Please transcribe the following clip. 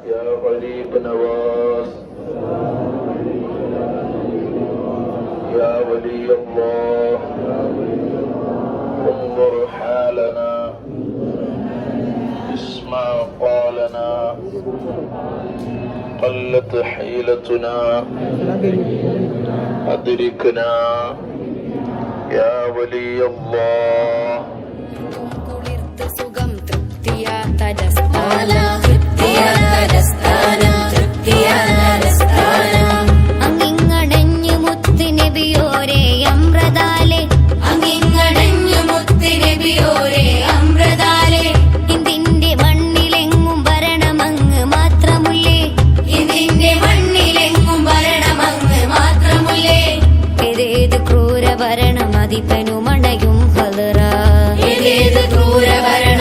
يا غريب نواس يا ولي الله انظر حالنا اسمع قالنا قلت حيلتنا أدركنا يا ولي الله ക്രൂരഭരണം അതിപ്പനുമണയും ഹലറ ക്രൂരഭരണം